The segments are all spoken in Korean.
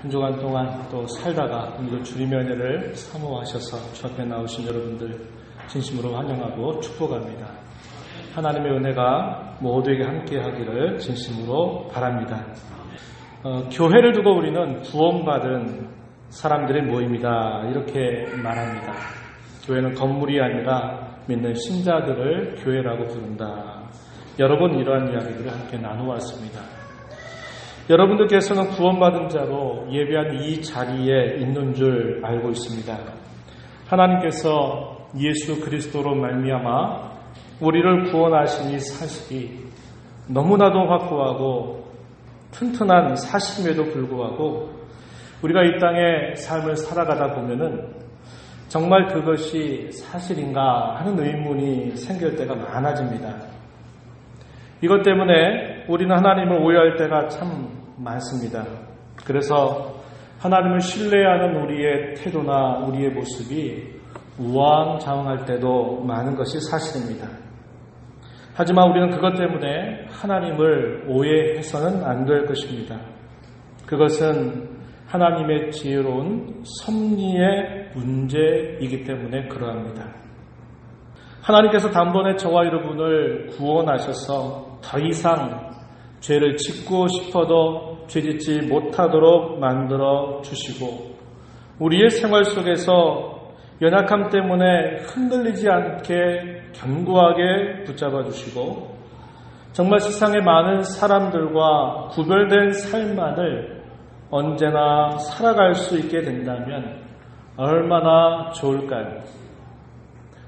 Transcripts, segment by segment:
한 주간 동안 또 살다가 오늘도 주님의 은혜를 사모하셔서 주 앞에 나오신 여러분들 진심으로 환영하고 축복합니다. 하나님의 은혜가 모두에게 함께하기를 진심으로 바랍니다. 교회를 두고 우리는 구원받은 사람들의 모임이다 이렇게 말합니다. 교회는 건물이 아니라 믿는 신자들을 교회라고 부른다. 여러 번 이러한 이야기들을 함께 나누었습니다. 여러분들께서는 구원받은 자로 예배한 이 자리에 있는 줄 알고 있습니다. 하나님께서 예수 그리스도로 말미암아 우리를 구원하신 이 사실이 너무나도 확고하고 튼튼한 사실임에도 불구하고 우리가 이 땅의 삶을 살아가다 보면은 정말 그것이 사실인가 하는 의문이 생길 때가 많아집니다. 이것 때문에 우리는 하나님을 오해할 때가 참 많습니다. 그래서 하나님을 신뢰하는 우리의 태도나 우리의 모습이 우왕좌왕할 때도 많은 것이 사실입니다. 하지만 우리는 그것 때문에 하나님을 오해해서는 안 될 것입니다. 그것은 하나님의 지혜로운 섭리의 문제이기 때문에 그러합니다. 하나님께서 단번에 저와 여러분을 구원하셔서 더 이상 죄를 짓고 싶어도 죄짓지 못하도록 만들어 주시고 우리의 생활 속에서 연약함 때문에 흔들리지 않게 견고하게 붙잡아 주시고 정말 세상의 많은 사람들과 구별된 삶만을 언제나 살아갈 수 있게 된다면 얼마나 좋을까요?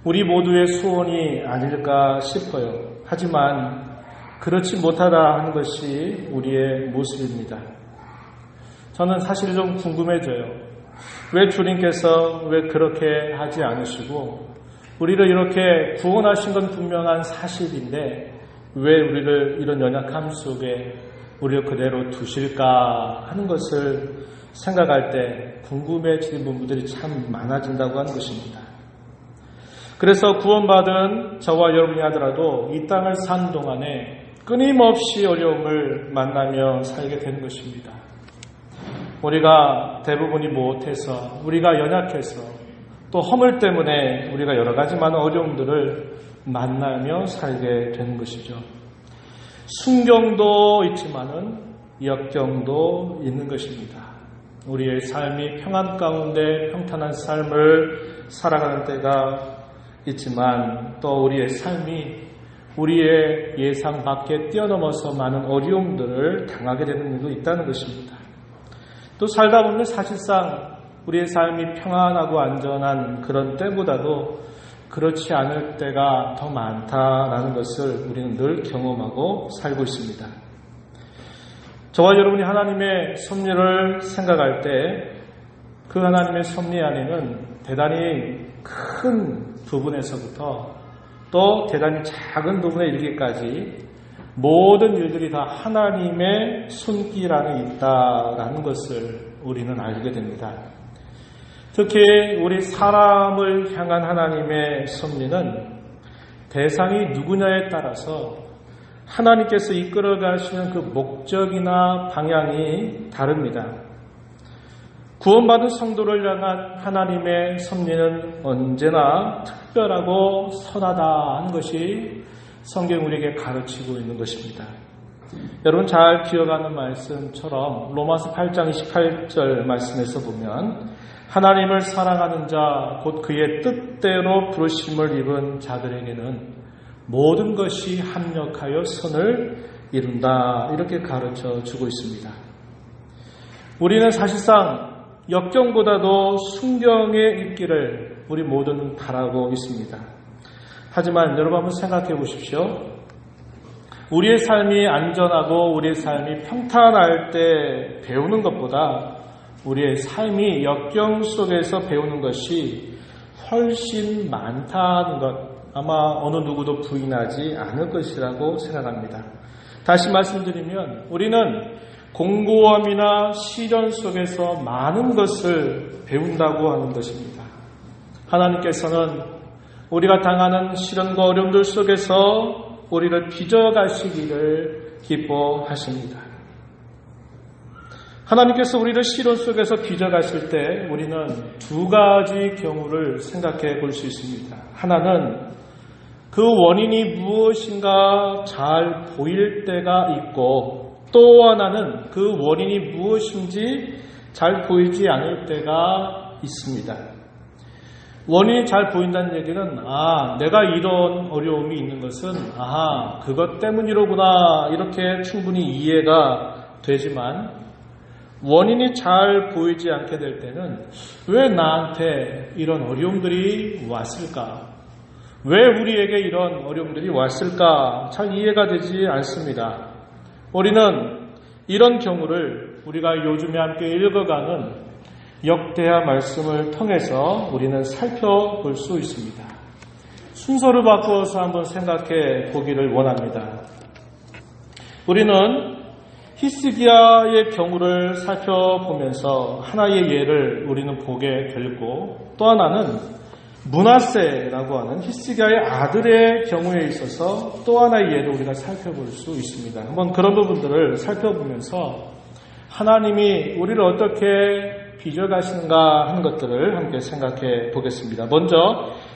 우리 모두의 소원이 아닐까 싶어요. 하지만 그렇지 못하다 하는 것이 우리의 모습입니다. 저는 사실 좀 궁금해져요. 왜 주님께서 왜 그렇게 하지 않으시고 우리를 이렇게 구원하신 건 분명한 사실인데 왜 우리를 이런 연약함 속에 우리를 그대로 두실까 하는 것을 생각할 때 궁금해지는 부분들이 참 많아진다고 하는 것입니다. 그래서 구원받은 저와 여러분이 하더라도 이 땅을 사는 동안에 끊임없이 어려움을 만나며 살게 되는 것입니다. 우리가 대부분이 못해서 우리가 연약해서 또 허물 때문에 우리가 여러 가지 많은 어려움들을 만나며 살게 되는 것이죠. 순경도 있지만은 역경도 있는 것입니다. 우리의 삶이 평안 가운데 평탄한 삶을 살아가는 때가 있지만 또 우리의 삶이 우리의 예상 밖에 뛰어넘어서 많은 어려움들을 당하게 되는 일도 있다는 것입니다. 또 살다 보면 사실상 우리의 삶이 평안하고 안전한 그런 때보다도 그렇지 않을 때가 더 많다라는 것을 우리는 늘 경험하고 살고 있습니다. 저와 여러분이 하나님의 섭리를 생각할 때 그 하나님의 섭리 안에는 대단히 큰 부분에서부터 또 대단히 작은 부분에 이르기까지 모든 일들이 다 하나님의 손길 안에 있다라는 것을 우리는 알게 됩니다. 특히 우리 사람을 향한 하나님의 섭리는 대상이 누구냐에 따라서 하나님께서 이끌어 가시는 그 목적이나 방향이 다릅니다. 구원받은 성도를 향한 하나님의 섭리는 언제나 특별하고 선하다 하는 것이 성경 우리에게 가르치고 있는 것입니다. 여러분 잘 기억하는 말씀처럼 로마서 8장 28절 말씀에서 보면 하나님을 사랑하는 자 곧 그의 뜻대로 부르심을 입은 자들에게는 모든 것이 합력하여 선을 이룬다 이렇게 가르쳐 주고 있습니다. 우리는 사실상 역경보다도 순경에 있기를 우리 모두는 바라고 있습니다. 하지만 여러분 한번 생각해 보십시오. 우리의 삶이 안전하고 우리의 삶이 평탄할 때 배우는 것보다 우리의 삶이 역경 속에서 배우는 것이 훨씬 많다는 것 아마 어느 누구도 부인하지 않을 것이라고 생각합니다. 다시 말씀드리면 우리는 공고함이나 시련 속에서 많은 것을 배운다고 하는 것입니다. 하나님께서는 우리가 당하는 시련과 어려움들 속에서 우리를 빚어가시기를 기뻐하십니다. 하나님께서 우리를 시련 속에서 빚어가실 때 우리는 두 가지 경우를 생각해 볼 수 있습니다. 하나는 그 원인이 무엇인가 잘 보일 때가 있고, 또 하나는 그 원인이 무엇인지 잘 보이지 않을 때가 있습니다. 원인이 잘 보인다는 얘기는 내가 이런 어려움이 있는 것은 그것 때문이로구나 이렇게 충분히 이해가 되지만, 원인이 잘 보이지 않게 될 때는 왜 나한테 이런 어려움들이 왔을까? 왜 우리에게 이런 어려움들이 왔을까? 잘 이해가 되지 않습니다. 우리는 이런 경우를 우리가 요즘에 함께 읽어가는 역대하 말씀을 통해서 우리는 살펴볼 수 있습니다. 순서를 바꾸어서 한번 생각해 보기를 원합니다. 우리는 히스기야의 경우를 살펴보면서 하나의 예를 우리는 보게 되고, 또 하나는 므낫세라고 하는 히스기야의 아들의 경우에 있어서 또 하나의 예를 우리가 살펴볼 수 있습니다. 한번 그런 부분들을 살펴보면서 하나님이 우리를 어떻게 빚어가시는가 하는 것들을 함께 생각해 보겠습니다. 먼저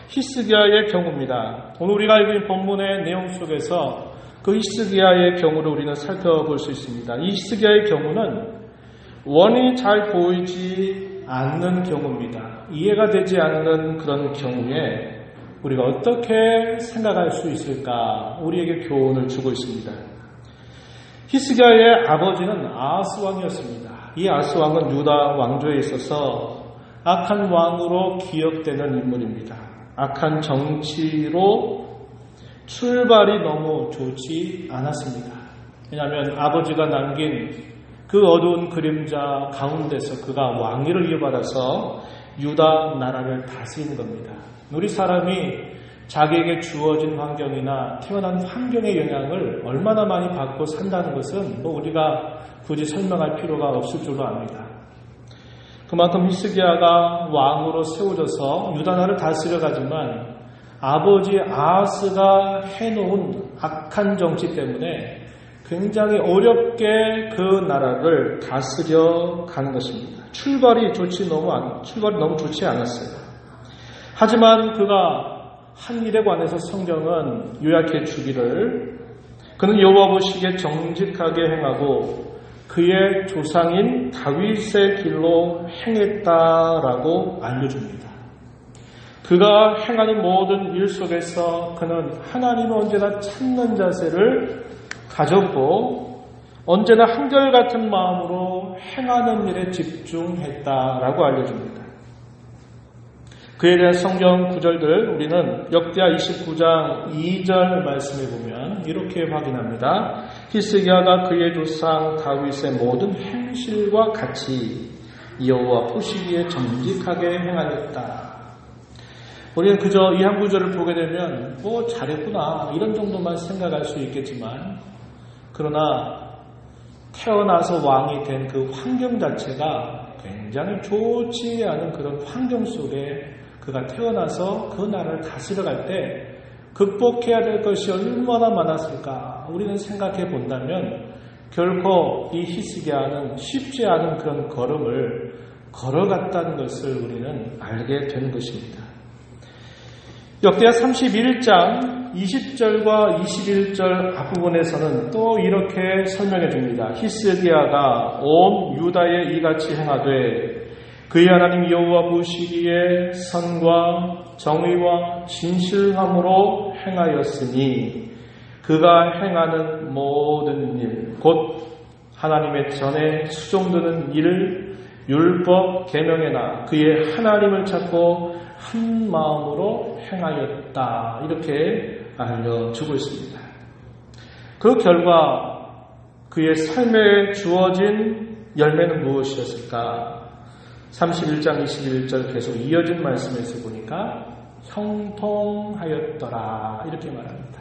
히스기야의 경우입니다. 오늘 우리가 읽은 본문의 내용 속에서 그 히스기야의 경우를 우리는 살펴볼 수 있습니다. 이 히스기야의 경우는 원인이 잘 보이지 않는 경우입니다. 이해가 되지 않는 그런 경우에 우리가 어떻게 생각할 수 있을까? 우리에게 교훈을 주고 있습니다. 히스기야의 아버지는 아하스 왕이었습니다. 이 아하스 왕은 유다 왕조에 있어서 악한 왕으로 기억되는 인물입니다. 악한 정치로 출발이 너무 좋지 않았습니다. 왜냐하면 아버지가 남긴 그 어두운 그림자 가운데서 그가 왕위를 이어받아서 유다 나라를 다스리는 겁니다. 우리 사람이 자기에게 주어진 환경이나 태어난 환경의 영향을 얼마나 많이 받고 산다는 것은 우리가 굳이 설명할 필요가 없을 줄로 압니다. 그만큼 히스기야가 왕으로 세워져서 유다 나라를 다스려 가지만 아버지 아하스가 해놓은 악한 정치 때문에 굉장히 어렵게 그 나라를 다스려 가는 것입니다. 출발이 너무 좋지 않았어요. 하지만 그가 한 일에 관해서 성경은 요약해 주기를, 그는 여호와 보시기에 정직하게 행하고 그의 조상인 다윗의 길로 행했다라고 알려줍니다. 그가 행하는 모든 일 속에서 그는 하나님을 언제나 찾는 자세를 가졌고 언제나 한결같은 마음으로 행하는 일에 집중했다라고 알려줍니다. 그에 대한 성경 구절들 우리는 역대하 29장 2절 말씀에 보면 이렇게 확인합니다. 히스기야가 그의 조상 다윗의 모든 행실과 같이 여호와 보시기에 정직하게 행하였다. 우리는 그저 이 한 구절을 보게 되면 잘했구나 이런 정도만 생각할 수 있겠지만, 그러나 태어나서 왕이 된 그 환경 자체가 굉장히 좋지 않은 그런 환경 속에 그가 태어나서 그 나라를 다스려 갈 때 극복해야 될 것이 얼마나 많았을까 우리는 생각해 본다면 결코 이 히스기야는 쉽지 않은 그런 걸음을 걸어갔다는 것을 우리는 알게 되는 것입니다. 역대하 31장 20절과 21절 앞부분에서는 또 이렇게 설명해 줍니다. 히스기야가 온 유다에 이같이 행하되 그의 하나님 여호와 보시기에 선과 정의와 진실함으로 행하였으니 그가 행하는 모든 일 곧 하나님의 전에 수종드는 일을 율법 계명에나 그의 하나님을 찾고 한 마음으로 행하였다. 이렇게 알려주고 있습니다. 그 결과 그의 삶에 주어진 열매는 무엇이었을까? 31장 21절 계속 이어진 말씀에서 보니까 형통하였더라 이렇게 말합니다.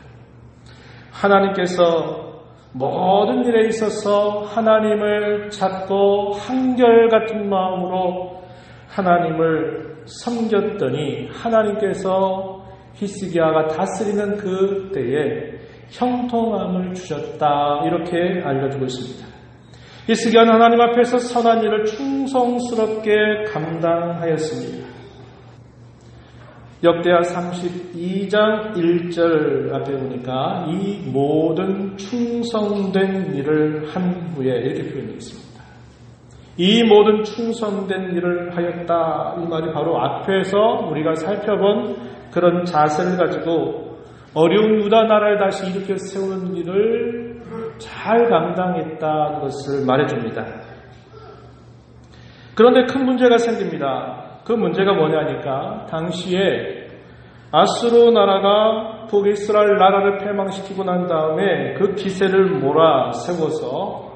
하나님께서 모든 일에 있어서 하나님을 찾고 한결같은 마음으로 하나님을 섬겼더니 하나님께서 히스기야가 다스리는 그 때에 형통함을 주셨다 이렇게 알려주고 있습니다. 히스기야는 하나님 앞에서 선한 일을 충성스럽게 감당하였습니다. 역대하 32장 1절 앞에 보니까 이 모든 충성된 일을 한 후에 이렇게 표현되어 있습니다. 이 모든 충성된 일을 하였다. 이 말이 바로 앞에서 우리가 살펴본 그런 자세를 가지고 어려운 유다 나라를 다시 일으켜 세우는 일을 잘 감당했다는 것을 말해줍니다. 그런데 큰 문제가 생깁니다. 그 문제가 뭐냐니까 당시에 아수르 나라가 북이스라엘 나라를 패망시키고 난 다음에 그 기세를 몰아세워서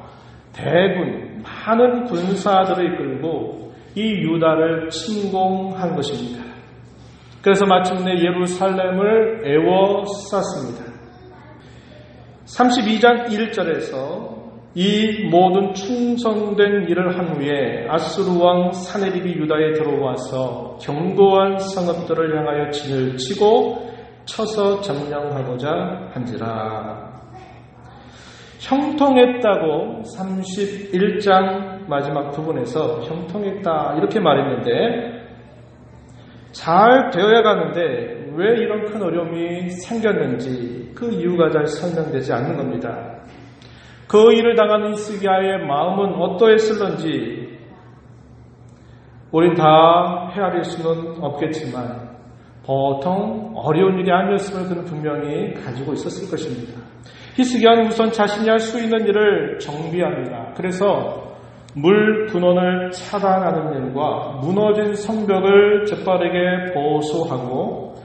대군, 많은 군사들을 이끌고 이 유다를 침공한 것입니다. 그래서 마침내 예루살렘을 에워쌌습니다. 32장 1절에서 이 모든 충성된 일을 한 후에 아수르 왕 사네립이 유다에 들어와서 견고한 성읍들을 향하여 진을 치고 쳐서 점령하고자 한지라. 형통했다고 31장 마지막 부분에서 형통했다 이렇게 말했는데 잘 되어야 가는데 왜 이런 큰 어려움이 생겼는지 그 이유가 잘 설명되지 않는 겁니다. 그 일을 당하는 히스기야의 마음은 어떠했을런지 우린 다 헤아릴 수는 없겠지만 보통 어려운 일이 아니었음을 그는 분명히 가지고 있었을 것입니다. 히스기야는 우선 자신이 할 수 있는 일을 정비합니다. 그래서 물 근원을 차단하는 일과 무너진 성벽을 재빠르게 보수하고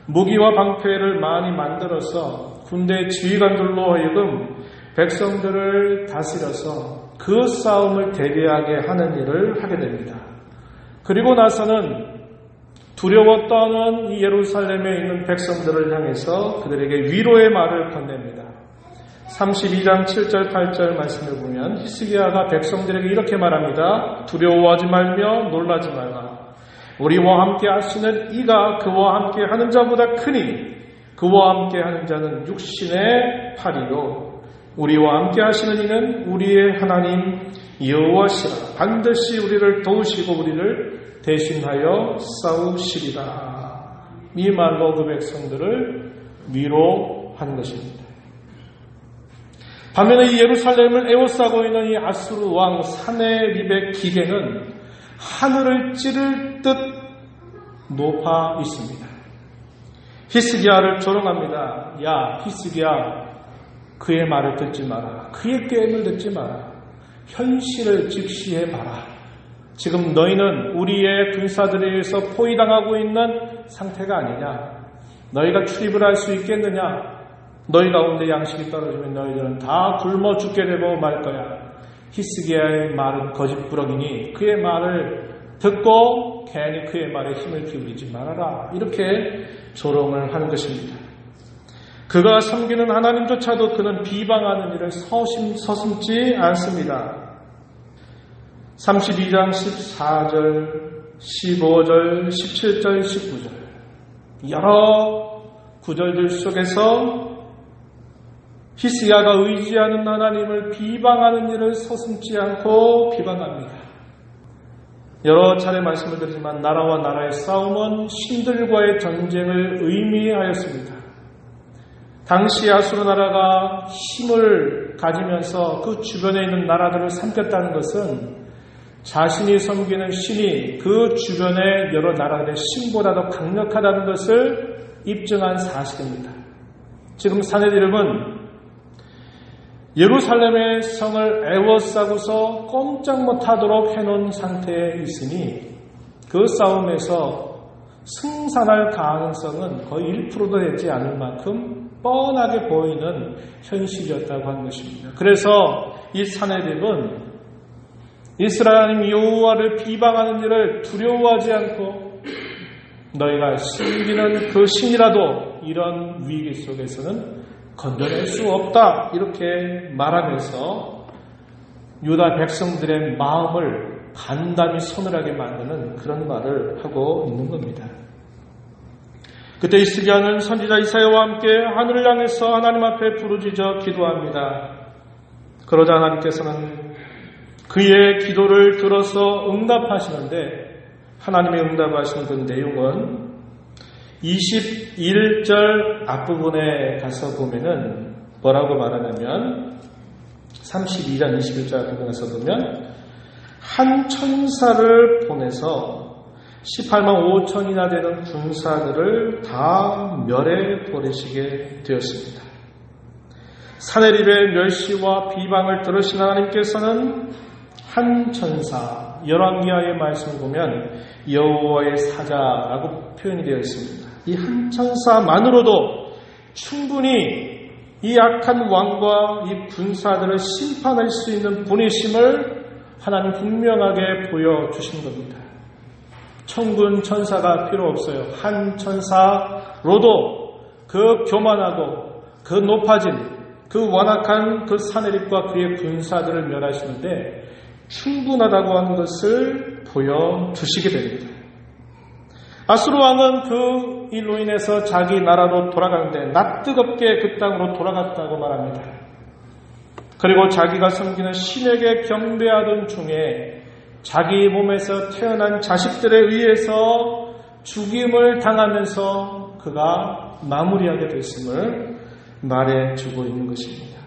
무기와 방패를 많이 만들어서 군대 지휘관들로 하여금 백성들을 다스려서 그 싸움을 대비하게 하는 일을 하게 됩니다. 그리고 나서는 두려워 떠는 이 예루살렘에 있는 백성들을 향해서 그들에게 위로의 말을 건넵니다. 32장 7절 8절 말씀을 보면 히스기야가 백성들에게 이렇게 말합니다. 두려워하지 말며 놀라지 말라. 우리와 함께 하시는 이가 그와 함께 하는 자보다 크니 그와 함께 하는 자는 육신의 팔이요 우리와 함께 하시는 이는 우리의 하나님 여호와시라. 반드시 우리를 도우시고 우리를 대신하여 싸우시리라. 이 말로 그 백성들을 위로한 것입니다. 반면에 이 예루살렘을 에워싸고 있는 이 아수르 왕 사네립의 기계는 하늘을 찌를 듯 높아 있습니다. 히스기야를 조롱합니다. 야 히스기야, 그의 말을 듣지 마라. 그의 꾀임을 듣지 마라. 현실을 직시해봐라. 지금 너희는 우리의 군사들에 의해서 포위당하고 있는 상태가 아니냐. 너희가 출입을 할 수 있겠느냐. 너희 가운데 양식이 떨어지면 너희들은 다 굶어 죽게 되고 말 거야. 히스기야의 말은 거짓부렁이니 그의 말을 듣고 괜히 그의 말에 힘을 기울이지 말아라. 이렇게 조롱을 하는 것입니다. 그가 섬기는 하나님조차도 그는 비방하는 일을 서슴지 않습니다. 32장 14절, 15절, 17절, 19절 여러 구절들 속에서 히스기야가 의지하는 하나님을 비방하는 일을 서슴지 않고 비방합니다. 여러 차례 말씀을 드리지만 나라와 나라의 싸움은 신들과의 전쟁을 의미하였습니다. 당시 아수르 나라가 힘을 가지면서 그 주변에 있는 나라들을 삼켰다는 것은 자신이 섬기는 신이 그 주변의 여러 나라들의 신보다 더 강력하다는 것을 입증한 사실입니다. 지금 사네립은 예루살렘의 성을 에워싸고서 꼼짝 못하도록 해놓은 상태에 있으니 그 싸움에서 승산할 가능성은 거의 1%도 되지 않을 만큼 뻔하게 보이는 현실이었다고 하는 것입니다. 그래서 이 사네립은 이스라엘 하나님 여호와를 비방하는 일을 두려워하지 않고 너희가 섬기는 그 신이라도 이런 위기 속에서는 건져낼 수 없다 이렇게 말하면서 유다 백성들의 마음을 단단히 서늘하게 만드는 그런 말을 하고 있는 겁니다. 그때 히스기야는 선지자 이사야와 함께 하늘을 향해서 하나님 앞에 부르짖어 기도합니다. 그러자 하나님께서는 그의 기도를 들어서 응답하시는데 하나님의 응답하시는 그 내용은 21절 앞부분에 가서 보면은 뭐라고 말하냐면 32장 21절 앞부분에 가서 보면 한 천사를 보내서 18만 5천이나 되는 군사들을 다 멸해 버리시게 되었습니다. 사내립의 멸시와 비방을 들으신 하나님께서는 한 천사, 열왕기하의 말씀을 보면 여호와의 사자라고 표현이 되어 있습니다. 이 한 천사만으로도 충분히 이 악한 왕과 이 군사들을 심판할 수 있는 분이심을 하나님 분명하게 보여주신 겁니다. 천군 천사가 필요 없어요. 한 천사로도 그 교만하고 그 높아진 그 완악한 그 사내립과 그의 군사들을 멸하시는데 충분하다고 하는 것을 보여주시게 됩니다. 아수르 왕은 그 일로 인해서 자기 나라로 돌아가는데 낯뜨겁게 그 땅으로 돌아갔다고 말합니다. 그리고 자기가 섬기는 신에게 경배하던 중에 자기 몸에서 태어난 자식들에 의해서 죽임을 당하면서 그가 마무리하게 됐음을 말해주고 있는 것입니다.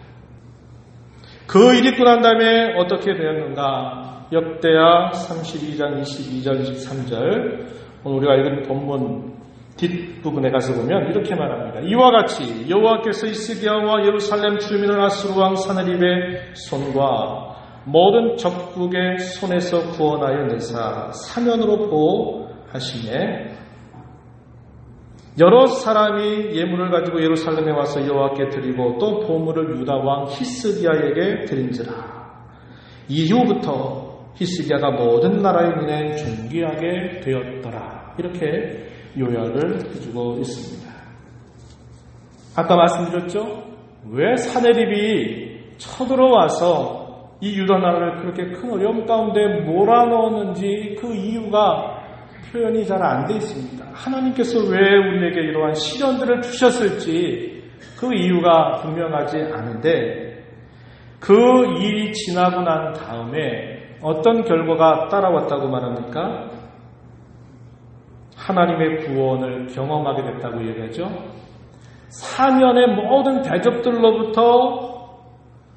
그 일이 끝난 다음에 어떻게 되었는가? 역대하 32장 22절 23절 오늘 우리가 읽은 본문 뒷부분에 가서 보면 이렇게 말합니다. 이와 같이 여호와께서 히스기야와 예루살렘 주민을 아수르 왕 사느립의 손과 모든 적국의 손에서 구원하여 내사 사면으로 보호하시매 여러 사람이 예물을 가지고 예루살렘에 와서 여호와께 드리고 또 보물을 유다 왕 히스기야에게 드린지라. 이후부터 히스기야가 모든 나라의 눈에 존귀하게 되었더라. 이렇게 요약을 해주고 있습니다. 아까 말씀드렸죠? 왜 사내립이 쳐들어와서 이 유다 나라를 그렇게 큰 어려움 가운데 몰아넣었는지 그 이유가 표현이 잘 안 돼 있습니다. 하나님께서 왜 우리에게 이러한 시련들을 주셨을지 그 이유가 분명하지 않은데 그 일이 지나고 난 다음에 어떤 결과가 따라왔다고 말합니까? 하나님의 구원을 경험하게 됐다고 얘기하죠. 사면의 모든 대적들로부터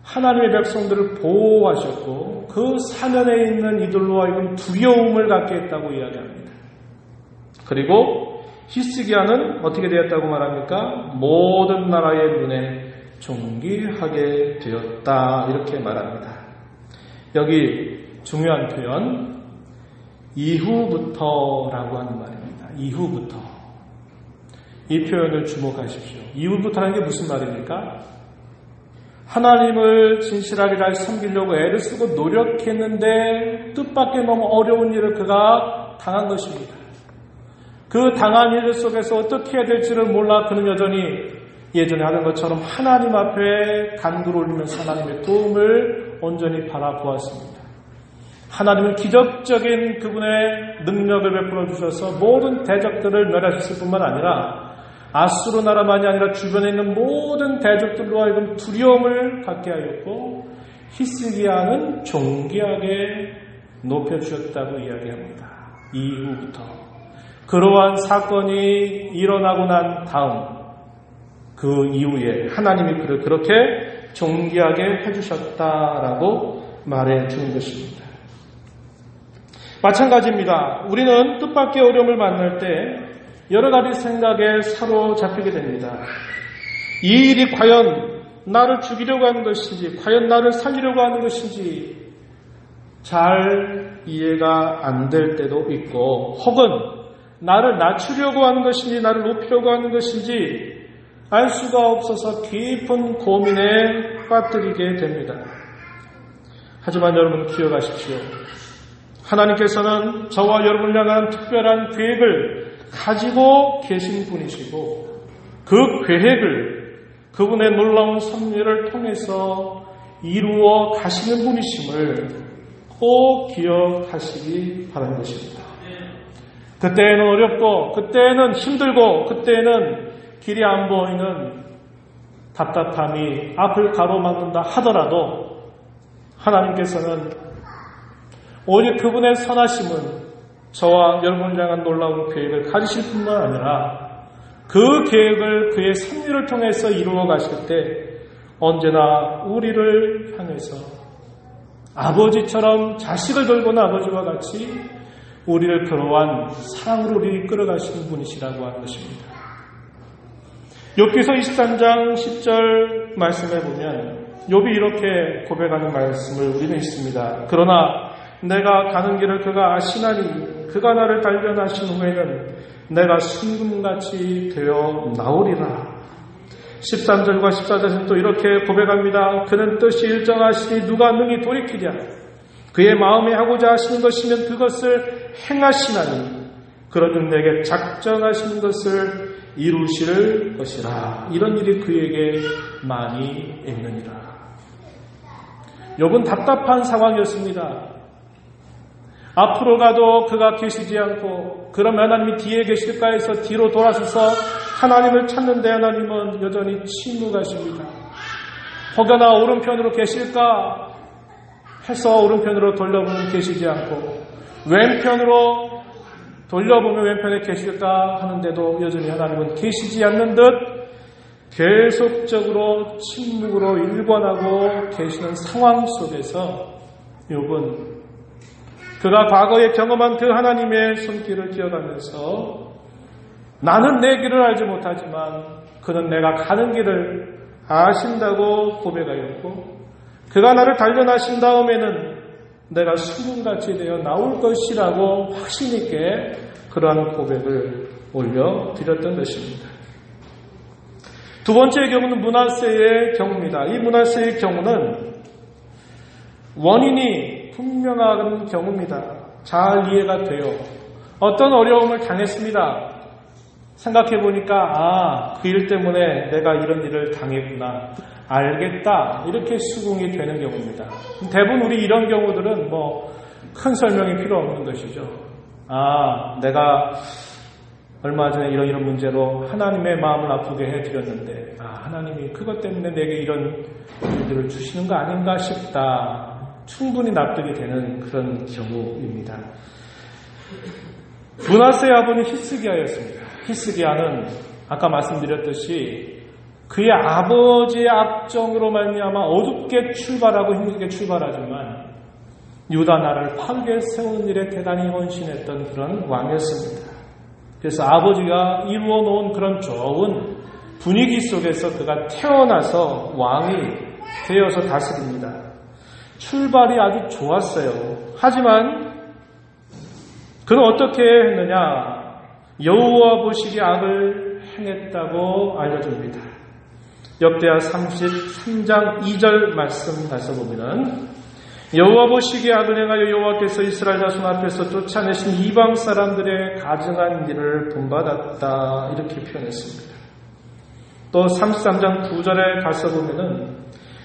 하나님의 백성들을 보호하셨고 그 사면에 있는 이들로 하여금 두려움을 갖게 했다고 이야기합니다. 그리고 히스기야는 어떻게 되었다고 말합니까? 모든 나라의 눈에 존귀하게 되었다 이렇게 말합니다. 여기 중요한 표현 이후부터라고 하는 말입니다. 이후부터. 이 표현을 주목하십시오. 이후부터라는 게 무슨 말입니까? 하나님을 진실하게 잘 섬기려고 애를 쓰고 노력했는데 뜻밖의 너무 어려운 일을 그가 당한 것입니다. 그 당한 일 속에서 어떻게 해야 될지를 몰라 그는 여전히 예전에 하던 것처럼 하나님 앞에 간구를 올리면서 하나님의 도움을 온전히 바라보았습니다. 하나님은 기적적인 그분의 능력을 베풀어 주셔서 모든 대적들을 멸하셨을 뿐만 아니라 아수르 나라만이 아니라 주변에 있는 모든 대적들로 하여금 두려움을 갖게 하였고 히스기야는 존귀하게 높여주셨다고 이야기합니다. 이후부터 그러한 사건이 일어나고 난 다음 그 이후에 하나님이 그를 그렇게 존귀하게 해주셨다라고 말해주는 것입니다. 마찬가지입니다. 우리는 뜻밖의 어려움을 만날 때 여러 가지 생각에 사로잡히게 됩니다. 이 일이 과연 나를 죽이려고 하는 것인지, 과연 나를 살리려고 하는 것인지 잘 이해가 안 될 때도 있고, 혹은 나를 낮추려고 하는 것인지, 나를 높이려고 하는 것인지 알 수가 없어서 깊은 고민에 빠뜨리게 됩니다. 하지만 여러분 기억하십시오. 하나님께서는 저와 여러분을 향한 특별한 계획을 가지고 계신 분이시고 그 계획을 그분의 놀라운 섭리를 통해서 이루어 가시는 분이심을 꼭 기억하시기 바라는 것입니다. 그때는 어렵고 그때는 힘들고 그때는 길이 안 보이는 답답함이 앞을 가로막는다 하더라도 하나님께서는 오직 그분의 선하심은 저와 여러분을 향한 놀라운 계획을 가지실 뿐만 아니라 그 계획을 그의 섭리를 통해서 이루어 가실 때 언제나 우리를 향해서 아버지처럼 자식을 돌보는 아버지와 같이 우리를 그러한 사랑으로 우리를 끌어가시는 분이시라고 하는 것입니다. 욥기서 23장 10절 말씀에 보면 욥이 이렇게 고백하는 말씀을 우리는 있습니다. 그러나 내가 가는 길을 그가 아시나니 그가 나를 단련하신 후에는 내가 순금같이 되어 나오리라. 13절과 14절은 또 이렇게 고백합니다. 그는 뜻이 일정하시니 누가 능히 돌이키랴. 그의 마음에 하고자 하시는 것이면 그것을 행하시나니 그러든 내게 작정하시는 것을 이루실 것이라. 이런 일이 그에게 많이 있느니라. 욥은 답답한 상황이었습니다. 앞으로 가도 그가 계시지 않고 그럼 하나님이 뒤에 계실까 해서 뒤로 돌아서서 하나님을 찾는데 하나님은 여전히 침묵하십니다. 혹여나 오른편으로 계실까 해서 오른편으로 돌려보면 계시지 않고 왼편으로 돌려보면 왼편에 계실까 하는데도 여전히 하나님은 계시지 않는 듯 계속적으로 침묵으로 일관하고 계시는 상황 속에서 욥은 그가 과거에 경험한 그 하나님의 손길을 기억하면서 나는 내 길을 알지 못하지만 그는 내가 가는 길을 아신다고 고백하였고 그가 나를 단련하신 다음에는 내가 수금같이 되어 나올 것이라고 확신 있게 그러한 고백을 올려드렸던 것입니다. 두 번째의 경우는 므낫세의 경우입니다. 이 므낫세의 경우는 원인이 분명한 경우입니다. 잘 이해가 돼요. 어떤 어려움을 당했습니다. 생각해보니까 그 일 때문에 내가 이런 일을 당했구나. 알겠다. 이렇게 수긍이 되는 경우입니다. 대부분 우리 이런 경우들은 큰 설명이 필요 없는 것이죠. 내가 얼마 전에 이런 문제로 하나님의 마음을 아프게 해드렸는데 하나님이 그것 때문에 내게 이런 일들을 주시는 거 아닌가 싶다. 충분히 납득이 되는 그런 경우입니다. 므낫세의 아버는 히스기야였습니다. 히스기야는 아까 말씀드렸듯이 그의 아버지의 악정으로 말미암아 어둡게 출발하고 힘들게 출발하지만 유다 나라를 파괴 세우는 일에 대단히 헌신했던 그런 왕이었습니다. 그래서 아버지가 이루어 놓은 그런 좋은 분위기 속에서 그가 태어나서 왕이 되어서 다스립니다. 출발이 아주 좋았어요. 하지만 그는 어떻게 했느냐? 여호와 보시기에 악을 행했다고 알려줍니다. 역대하 33장 2절 말씀 다시 보면은 여호와 보시기에 악을 행하여 여호와께서 이스라엘 자손 앞에서 쫓아내신 이방 사람들의 가증한 일을 본받았다. 이렇게 표현했습니다. 또 33장 9절에 가서 보면은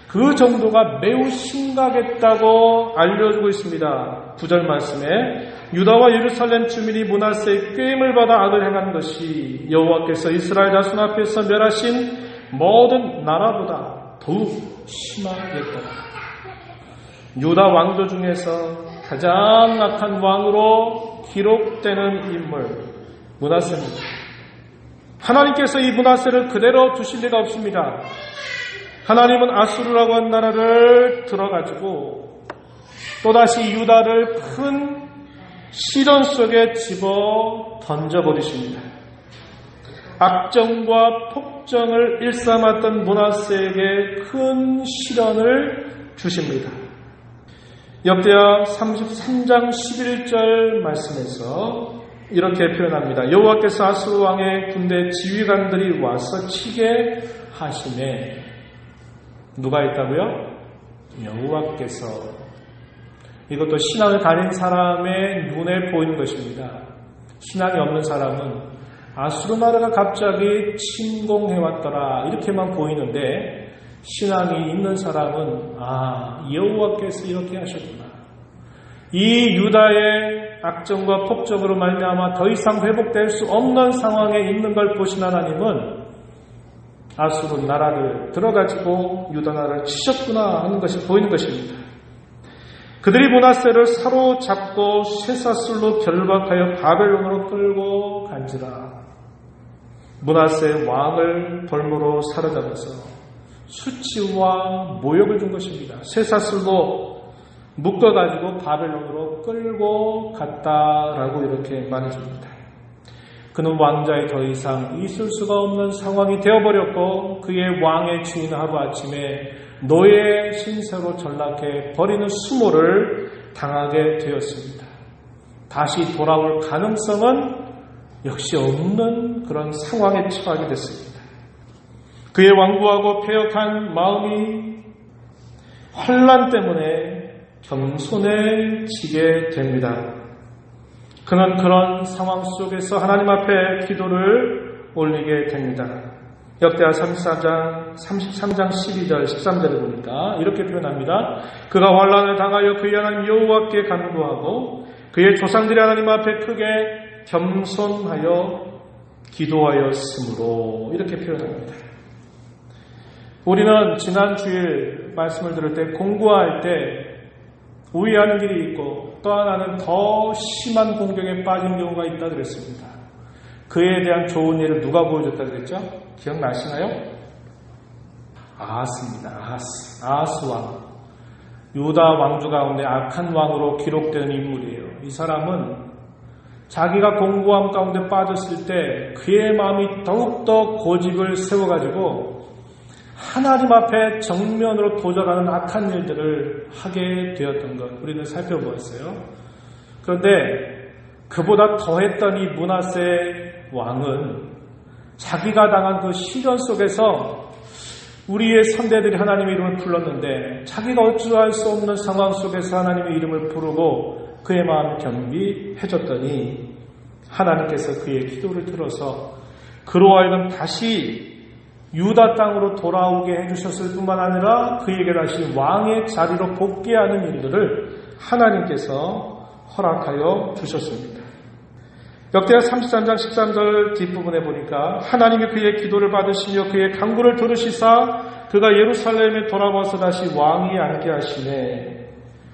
그 정도가 매우 심각했다고 알려주고 있습니다. 9절 말씀에 유다와 예루살렘 주민이 므낫세의 꾀임을 받아 악을 행한 것이 여호와께서 이스라엘 자손 앞에서 멸하신 모든 나라보다 더욱 심하겠더라. 유다 왕조 중에서 가장 악한 왕으로 기록되는 인물 므낫세입니다. 하나님께서 이 므낫세를 그대로 두실 리가 없습니다. 하나님은 아수르라고 한 나라를 들어가지고 또다시 유다를 큰 시련 속에 집어 던져버리십니다. 악정과 폭정을 일삼았던 므낫세에게 큰 시련을 주십니다. 역대하 33장 11절 말씀에서 이렇게 표현합니다. 여호와께서 아수르 왕의 군대 지휘관들이 와서 치게 하시매. 누가 있다고요? 여호와께서. 이것도 신앙을 가진 사람의 눈에 보이는 것입니다. 신앙이 없는 사람은 아수르 나라가 갑자기 침공해왔더라 이렇게만 보이는데 신앙이 있는 사람은 여호와께서 이렇게 하셨구나. 이 유다의 악정과 폭정으로 말미암아 더 이상 회복될 수 없는 상황에 있는 걸 보신 하나님은 아수르 나라를 들어가지고 유다 나라를 치셨구나 하는 것이 보이는 것입니다. 그들이 므낫세를 사로잡고 쇠사슬로 결박하여 바벨론으로 끌고 간지라. 므낫세 왕을 벌무로 사로잡아서 수치와 모욕을 준 것입니다. 쇠사슬로 묶어가지고 바벨론으로 끌고 갔다라고 이렇게 말해줍니다. 그는 왕자에 더 이상 있을 수가 없는 상황이 되어버렸고 그의 왕의 주인은 하루아침에 노예 신세로 전락해 버리는 수모를 당하게 되었습니다. 다시 돌아올 가능성은 역시 없는 그런 상황에 처하게 됐습니다. 그의 완고하고 패역한 마음이 환난 때문에 겸손해지게 됩니다. 그는 그런 상황 속에서 하나님 앞에 기도를 올리게 됩니다. 역대하 33장 12절 13절을 보니까 이렇게 표현합니다. 그가 환난을 당하여 그의 하나님 여호와께 간구하고 그의 조상들의 하나님 앞에 크게 겸손하여 기도하였으므로 이렇게 표현합니다. 우리는 지난 주일 말씀을 들을 때 공부할 때 우회하는 길이 있고 또 하나는 더 심한 공경에 빠진 경우가 있다 그랬습니다. 그에 대한 좋은 예를 누가 보여줬다 그랬죠? 기억나시나요? 아하스입니다. 아하스 왕. 유다 왕조 가운데 악한 왕으로 기록된 인물이에요. 이 사람은 자기가 공고함 가운데 빠졌을 때 그의 마음이 더욱더 고집을 세워가지고 하나님 앞에 정면으로 도전하는 악한 일들을 하게 되었던 것 우리는 살펴보았어요. 그런데 그보다 더했던 이 므낫세 왕은 자기가 당한 그 시련 속에서 우리의 선대들이 하나님의 이름을 불렀는데 자기가 어찌할 수 없는 상황 속에서 하나님의 이름을 부르고 그의 마음을 겸비해줬더니 하나님께서 그의 기도를 들어서 그로 하여금 다시 유다 땅으로 돌아오게 해주셨을 뿐만 아니라 그에게 다시 왕의 자리로 복귀하는 일들을 하나님께서 허락하여 주셨습니다. 역대하 33장 13절 뒷부분에 보니까 하나님이 그의 기도를 받으시며 그의 간구를 들으시사 그가 예루살렘에 돌아와서 다시 왕이 앉게 하시네.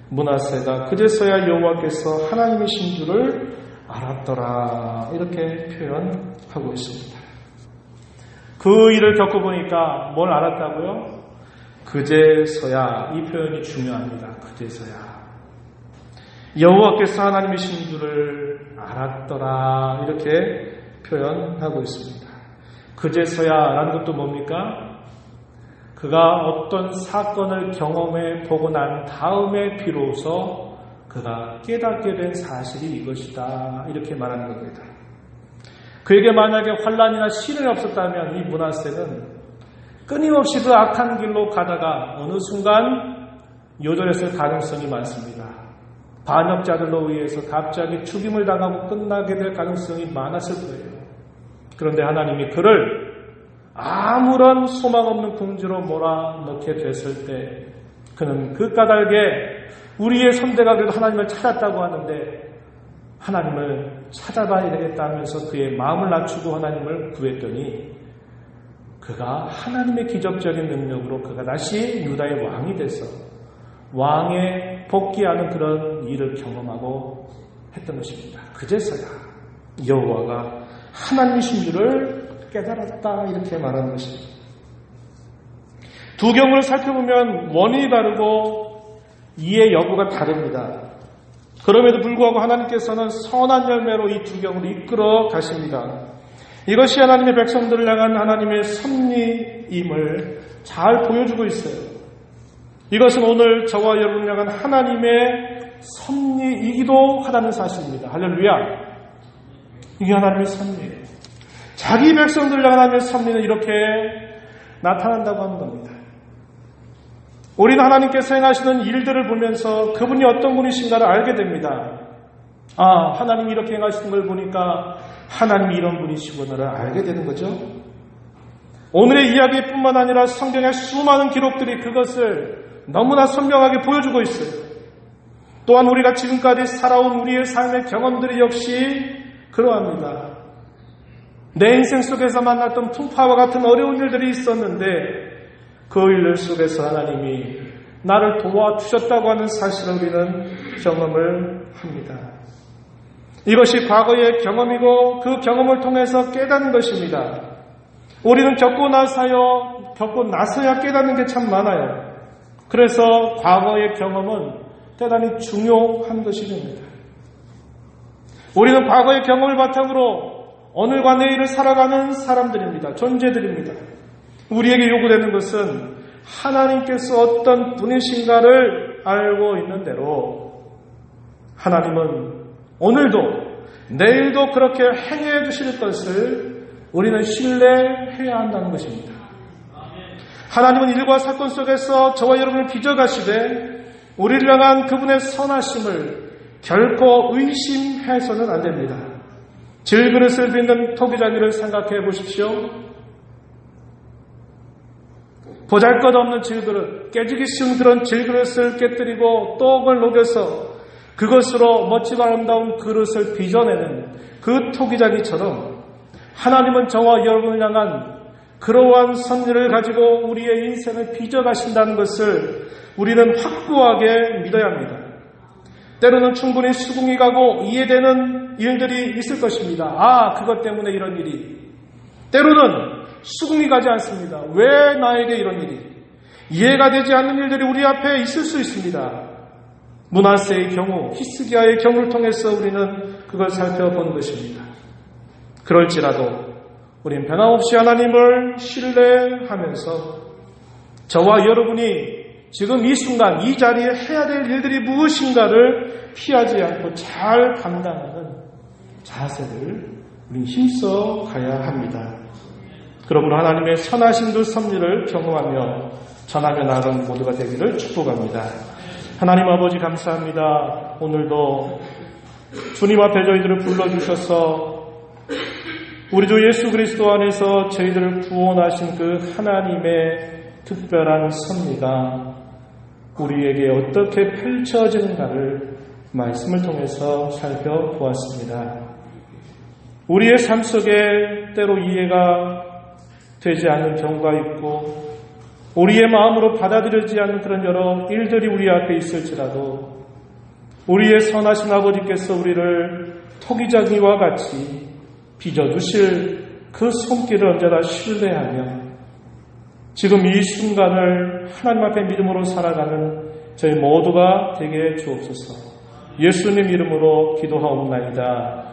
므낫세가 그제서야 여호와께서 하나님이신 줄을 알았더라. 이렇게 표현하고 있습니다. 그 일을 겪어보니까 뭘 알았다고요? 그제서야. 이 표현이 중요합니다. 그제서야. 여호와께서 하나님이신 줄을 알았더라. 이렇게 표현하고 있습니다. 그제서야 라는 것도 뭡니까? 그가 어떤 사건을 경험해 보고 난 다음에 비로소 그가 깨닫게 된 사실이 이것이다. 이렇게 말하는 겁니다. 그에게 만약에 환난이나 시련이 없었다면 이 므낫세는 끊임없이 그 악한 길로 가다가 어느 순간 요절했을 가능성이 많습니다. 반역자들로 의해서 갑자기 죽임을 당하고 끝나게 될 가능성이 많았을 거예요. 그런데 하나님이 그를 아무런 소망 없는 궁지로 몰아넣게 됐을 때 그는 그 까닭에 우리의 선대가 그래도 하나님을 찾았다고 하는데 하나님을 찾아봐야 되겠다면서 그의 마음을 낮추고 하나님을 구했더니 그가 하나님의 기적적인 능력으로 그가 다시 유다의 왕이 돼서 왕에 복귀하는 그런 일을 경험하고 했던 것입니다. 그제서야 여호와가 하나님이신 줄을 깨달았다. 이렇게 말하는 것입니다. 두 경우를 살펴보면 원인이 다르고 이해 여부가 다릅니다. 그럼에도 불구하고 하나님께서는 선한 열매로 이 두 경우를 이끌어 가십니다. 이것이 하나님의 백성들을 향한 하나님의 섭리임을 잘 보여주고 있어요. 이것은 오늘 저와 여러분을 향한 하나님의 섭리이기도 하다는 사실입니다. 할렐루야. 이게 하나님의 섭리예요. 자기 백성들을 향한 하나님의 섭리는 이렇게 나타난다고 하는 겁니다. 우리는 하나님께서 행하시는 일들을 보면서 그분이 어떤 분이신가를 알게 됩니다. 아, 하나님이 이렇게 행하시는 걸 보니까 하나님이 이런 분이시구나를 알게 되는 거죠. 오늘의 이야기뿐만 아니라 성경의 수많은 기록들이 그것을 너무나 선명하게 보여주고 있어요. 또한 우리가 지금까지 살아온 우리의 삶의 경험들이 역시 그러합니다. 내 인생 속에서 만났던 풍파와 같은 어려운 일들이 있었는데 그 일들 속에서 하나님이 나를 도와주셨다고 하는 사실을 우리는 경험을 합니다. 이것이 과거의 경험이고 그 경험을 통해서 깨닫는 것입니다. 우리는 겪고 나서야 깨닫는 게 참 많아요. 그래서 과거의 경험은 대단히 중요한 것이 됩니다. 우리는 과거의 경험을 바탕으로 오늘과 내일을 살아가는 사람들입니다. 존재들입니다. 우리에게 요구되는 것은 하나님께서 어떤 분이신가를 알고 있는 대로 하나님은 오늘도 내일도 그렇게 행해 주실 것을 우리는 신뢰해야 한다는 것입니다. 하나님은 일과 사건 속에서 저와 여러분을 빚어가시되 우리를 향한 그분의 선하심을 결코 의심해서는 안 됩니다. 질그릇을 빚는 토기장이를 생각해 보십시오. 보잘것없는 질그릇, 깨지기 쉬운 그런 질그릇을 깨뜨리고 떡을 녹여서 그것으로 멋지고 아름다운 그릇을 빚어내는 그 토기장이처럼 하나님은 저와 여러분을 향한 그러한 섭리를 가지고 우리의 인생을 빚어가신다는 것을 우리는 확고하게 믿어야 합니다. 때로는 충분히 수긍이 가고 이해되는 일들이 있을 것입니다. 그것 때문에 이런 일이. 때로는 수긍이 가지 않습니다. 왜 나에게 이런 일이? 이해가 되지 않는 일들이 우리 앞에 있을 수 있습니다. 므낫세의 경우, 히스기야의 경우를 통해서 우리는 그걸 살펴본 것입니다. 그럴지라도 우린 변함없이 하나님을 신뢰하면서 저와 여러분이 지금 이 순간 이 자리에 해야 될 일들이 무엇인가를 피하지 않고 잘 감당하는 자세를 우린 힘써 가야 합니다. 그러므로 하나님의 선하신 그 섭리를 경험하며 전하며 나아가는 모두가 되기를 축복합니다. 하나님 아버지 감사합니다. 오늘도 주님 앞에 저희들을 불러주셔서 우리 주 예수 그리스도 안에서 저희들을 구원하신 그 하나님의 특별한 섭리가 우리에게 어떻게 펼쳐지는가를 말씀을 통해서 살펴보았습니다. 우리의 삶 속에 때로 이해가 되지 않는 경우가 있고 우리의 마음으로 받아들여지지 않는 그런 여러 일들이 우리 앞에 있을지라도 우리의 선하신 아버지께서 우리를 토기장이와 같이 빚어주실 그 손길을 언제나 신뢰하며 지금 이 순간을 하나님 앞에 믿음으로 살아가는 저희 모두가 되게 주옵소서. 예수님 이름으로 기도하옵나이다.